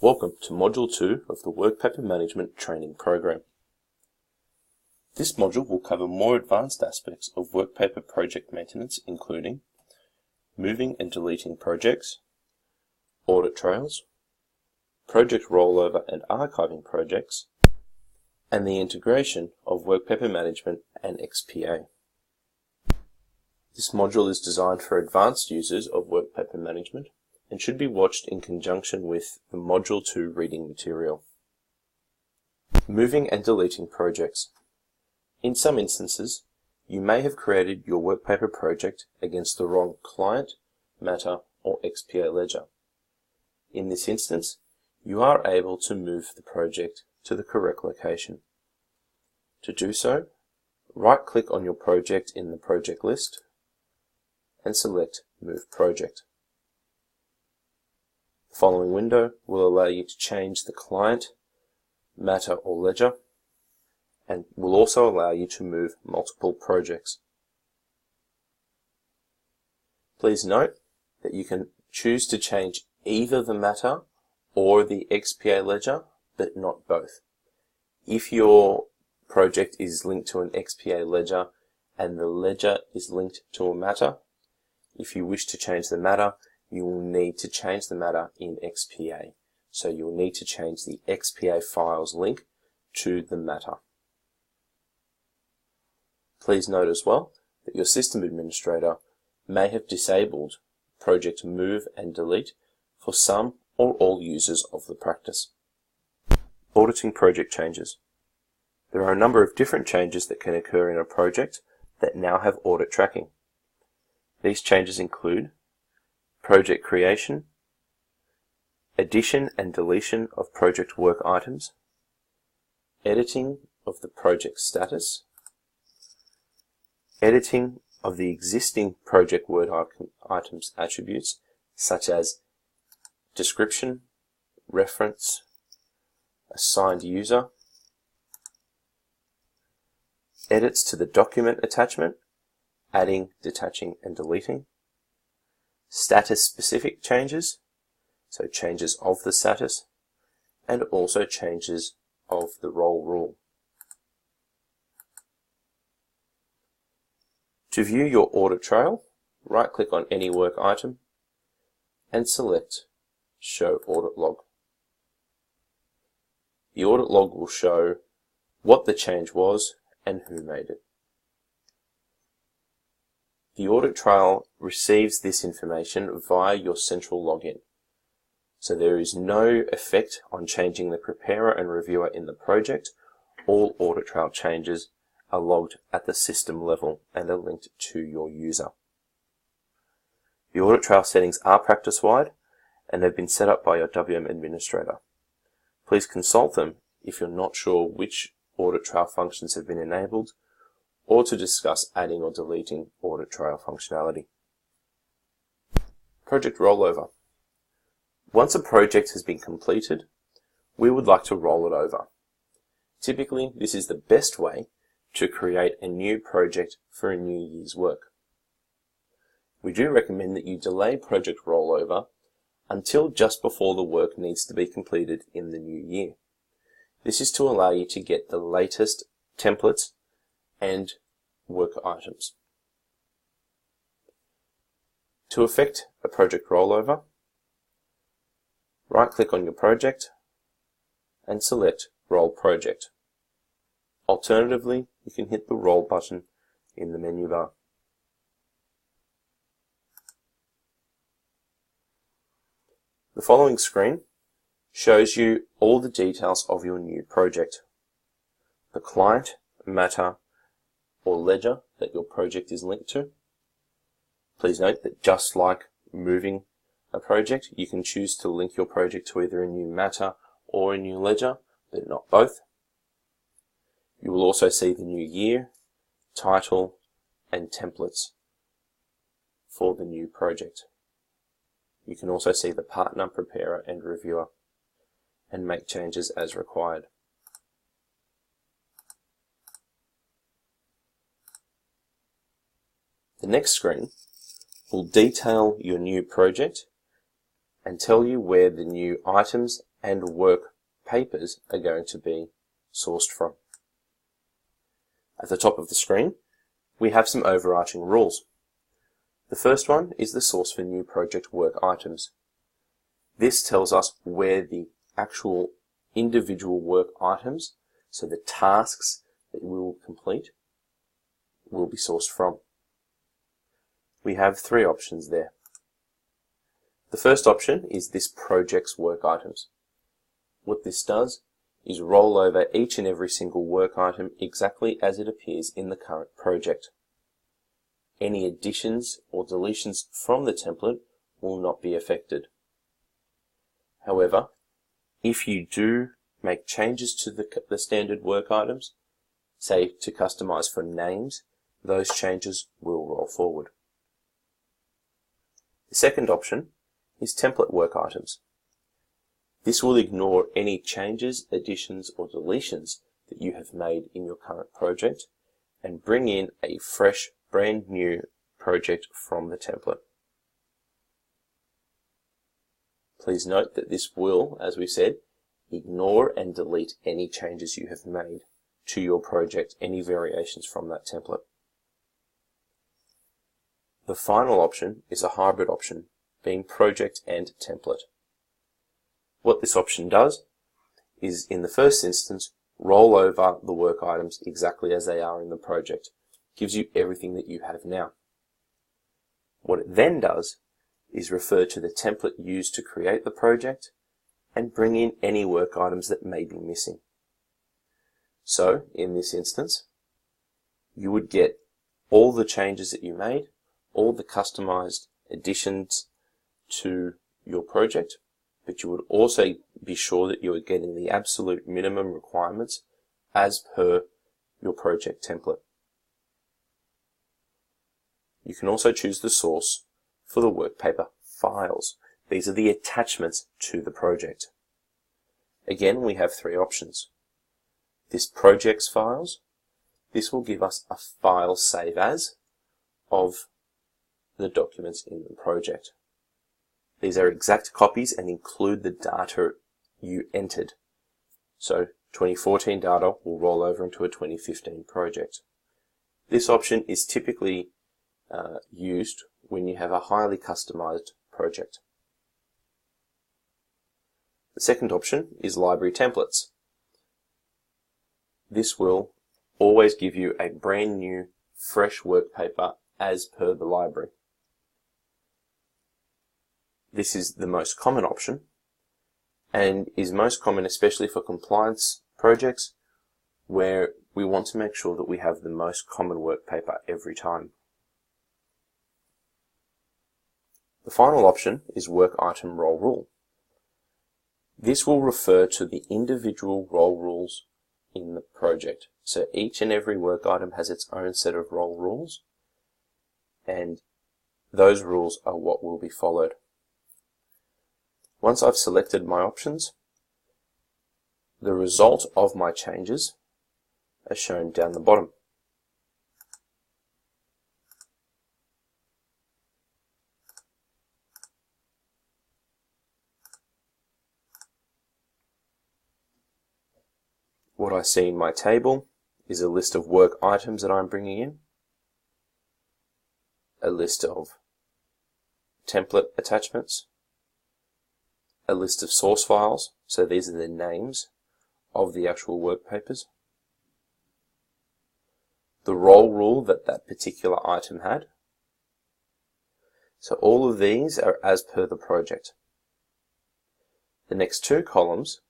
Welcome to Module 2 of the Workpaper Management Training Program. This module will cover more advanced aspects of Workpaper project maintenance, including moving and deleting projects, audit trails, project rollover and archiving projects, and the integration of Workpaper Management and XPA. This module is designed for advanced users of Workpaper Management and should be watched in conjunction with the Module 2 reading material. Moving and deleting projects. In some instances, you may have created your Workpaper project against the wrong client, matter, or XPA ledger. In this instance, you are able to move the project to the correct location. To do so, right-click on your project in the project list and select Move Project. The following window will allow you to change the client, matter or ledger, and will also allow you to move multiple projects. Please note that you can choose to change either the matter or the XPA ledger, but not both. If your project is linked to an XPA ledger and the ledger is linked to a matter, if you wish to change the matter, you will need to change the matter in XPA. So you will need to change the XPA files link to the matter. Please note as well that your system administrator may have disabled project move and delete for some or all users of the practice. Auditing project changes. There are a number of different changes that can occur in a project that now have audit tracking. These changes include project creation, addition and deletion of project work items, editing of the project status, editing of the existing project word items attributes such as description, reference, assigned user, edits to the document attachment, adding, detaching and deleting, status-specific changes, so changes of the status, and also changes of the role rule. To view your audit trail, right-click on any work item and select Show Audit Log. The audit log will show what the change was and who made it. The audit trail receives this information via your central login, so there is no effect on changing the preparer and reviewer in the project. All audit trail changes are logged at the system level and are linked to your user. The audit trail settings are practice-wide and have been set up by your WM administrator. Please consult them if you're not sure which audit trail functions have been enabled, or to discuss adding or deleting audit trail functionality. Project rollover. Once a project has been completed, we would like to roll it over. Typically, this is the best way to create a new project for a new year's work. We do recommend that you delay project rollover until just before the work needs to be completed in the new year. This is to allow you to get the latest templates and work items. To effect a project rollover, right-click on your project and select Roll Project. Alternatively, you can hit the Roll button in the menu bar. The following screen shows you all the details of your new project. The client, matter, or ledger that your project is linked to. Please note that just like moving a project, you can choose to link your project to either a new matter or a new ledger, but not both. You will also see the new year, title, and templates for the new project. You can also see the partner, preparer, and reviewer, and make changes as required. The next screen will detail your new project and tell you where the new items and work papers are going to be sourced from. At the top of the screen, we have some overarching rules. The first one is the source for new project work items. This tells us where the actual individual work items, so the tasks that we will complete, will be sourced from. We have three options there. The first option is this project's work items. What this does is roll over each and every single work item exactly as it appears in the current project. Any additions or deletions from the template will not be affected. However, if you do make changes to the standard work items, say to customize for names, those changes will roll forward. The second option is template work items. This will ignore any changes, additions, or deletions that you have made in your current project and bring in a fresh, brand new project from the template. Please note that this will, as we said, ignore and delete any changes you have made to your project, any variations from that template. The final option is a hybrid option, being project and template. What this option does is, in the first instance, roll over the work items exactly as they are in the project. It gives you everything that you have now. What it then does is refer to the template used to create the project and bring in any work items that may be missing. So, in this instance, you would get all the changes that you made, all the customized additions to your project, but you would also be sure that you are getting the absolute minimum requirements as per your project template. You can also choose the source for the Workpaper files. These are the attachments to the project. Again, we have three options. This project's files, this will give us a file save as of the documents in the project. These are exact copies and include the data you entered. So 2014 data will roll over into a 2015 project. This option is typically used when you have a highly customized project. The second option is library templates. This will always give you a brand new, fresh workpaper as per the library. This is the most common option and is most common especially for compliance projects where we want to make sure that we have the most common workpaper every time. The final option is work item role rule. This will refer to the individual role rules in the project. So each and every work item has its own set of role rules, and those rules are what will be followed. Once I've selected my options, the result of my changes are shown down the bottom. What I see in my table is a list of work items that I'm bringing in, a list of template attachments, a list of source files, so these are the names of the actual work papers, the role rule that that particular item had. So all of these are as per the project. The next two columns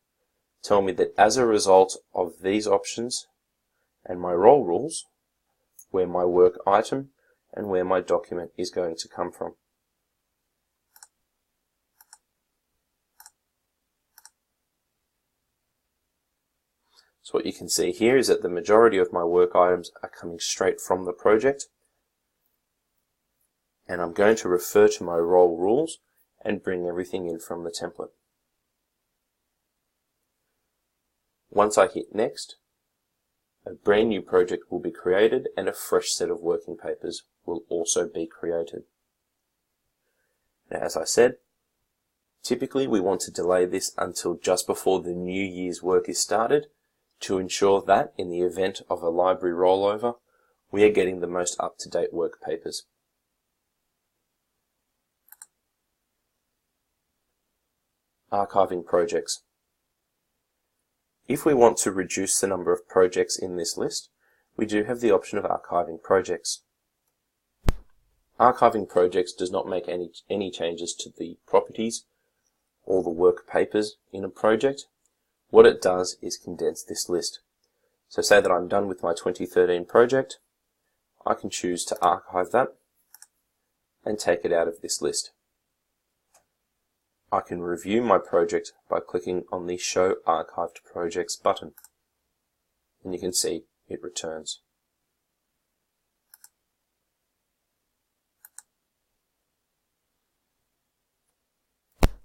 tell me that as a result of these options and my role rules, where my work item and where my document is going to come from. So what you can see here is that the majority of my work items are coming straight from the project, and I'm going to refer to my role rules and bring everything in from the template. Once I hit next, a brand new project will be created and a fresh set of working papers will also be created. Now, as I said, Typically, we want to delay this until just before the new year's work is started to ensure that, in the event of a library rollover, we are getting the most up-to-date work papers. Archiving projects. If we want to reduce the number of projects in this list, we do have the option of archiving projects. Archiving projects does not make any changes to the properties or the work papers in a project. What it does is condense this list. So say that I'm done with my 2013 project, I can choose to archive that and take it out of this list. I can review my project by clicking on the Show Archived Projects button, and you can see it returns.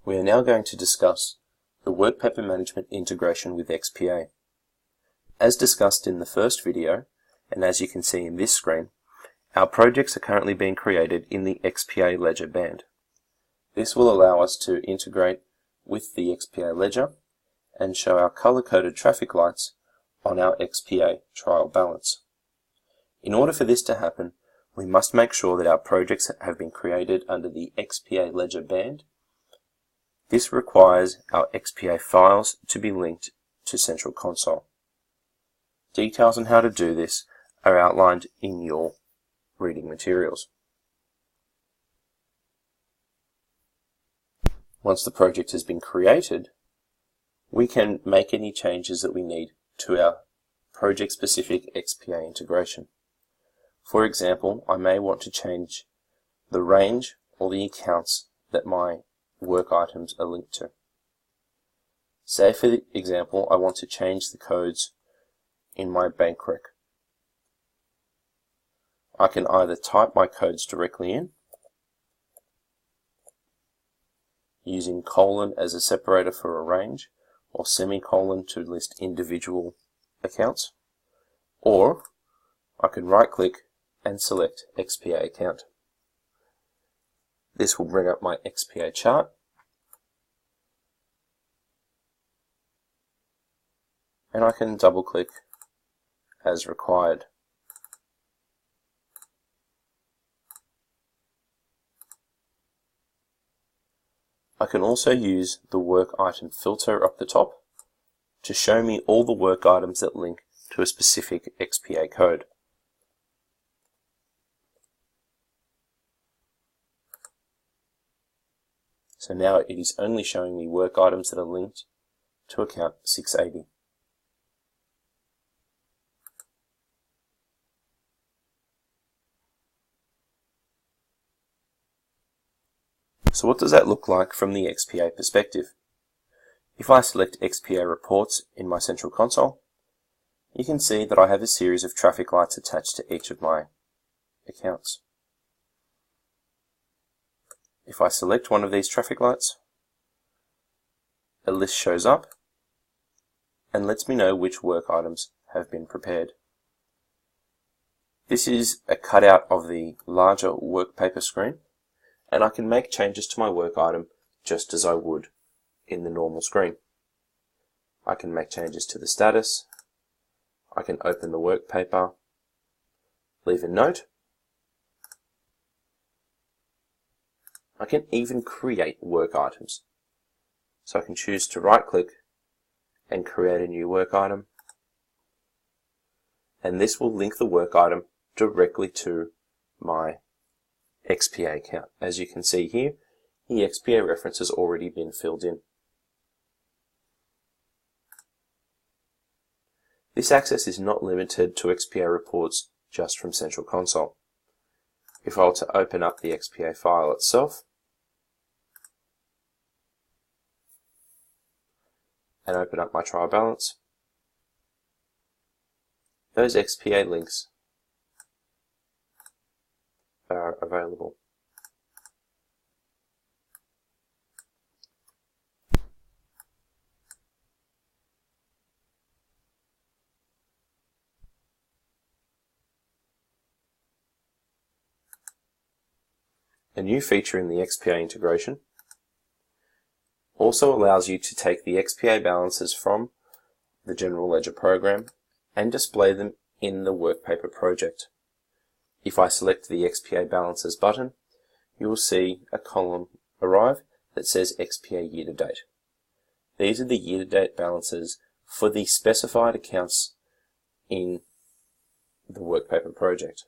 We are now going to discuss the Workpaper Management integration with XPA. As discussed in the first video, and as you can see in this screen, our projects are currently being created in the XPA ledger band. This will allow us to integrate with the XPA ledger and show our color-coded traffic lights on our XPA trial balance. In order for this to happen, we must make sure that our projects have been created under the XPA ledger band. This requires our XPA files to be linked to Central Console. Details on how to do this are outlined in your reading materials. Once the project has been created, we can make any changes that we need to our project-specific XPA integration. For example, I may want to change the range or the accounts that my work items are linked to. Say, for example, I want to change the codes in my bank rec. I can either type my codes directly in, using colon as a separator for a range, or semicolon to list individual accounts, or I can right-click and select XPA account. This will bring up my XPA chart, and I can double-click as required. I can also use the work item filter up the top to show me all the work items that link to a specific XPA code. So now it is only showing me work items that are linked to account 680. So what does that look like from the XPA perspective? If I select XPA reports in my Central Console, you can see that I have a series of traffic lights attached to each of my accounts. If I select one of these traffic lights, a list shows up and lets me know which work items have been prepared. This is a cutout of the larger Workpaper screen, and I can make changes to my work item just as I would in the normal screen. I can make changes to the status, I can open the Workpaper, leave a note, I can even create work items. So I can choose to right-click and create a new work item, and this will link the work item directly to my XPA account. As you can see here, the XPA reference has already been filled in. This access is not limited to XPA reports just from Central Console. If I were to open up the XPA file itself and open up my trial balance, those XPA links are available. A new feature in the XPA integration also allows you to take the XPA balances from the General Ledger program and display them in the Workpaper project. If I select the XPA balances button, you will see a column arrive that says XPA Year to Date. These are the year to date balances for the specified accounts in the Workpaper project.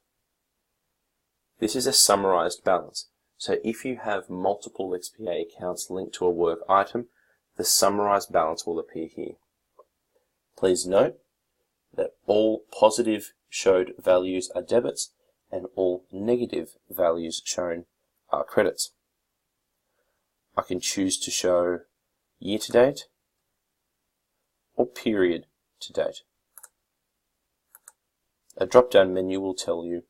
This is a summarized balance, so if you have multiple XPA accounts linked to a work item, the summarized balance will appear here. Please note that all positive showed values are debits and all negative values shown are credits. I can choose to show year to date or period to date. A drop-down menu will tell you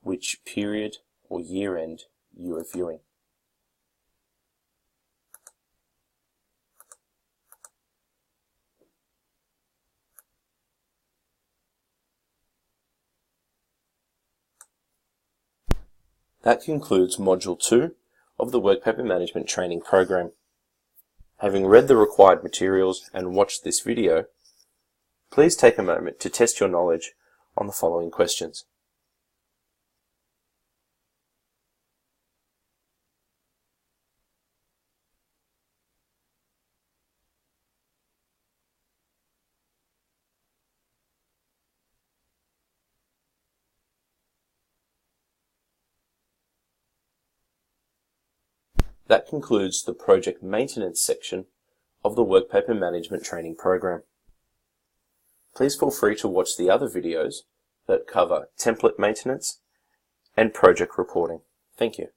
which period or year end you are viewing. That concludes Module 2 of the Workpaper Management Training Program. Having read the required materials and watched this video, please take a moment to test your knowledge on the following questions. That concludes the project maintenance section of the Workpaper Management Training Program. Please feel free to watch the other videos that cover template maintenance and project reporting. Thank you.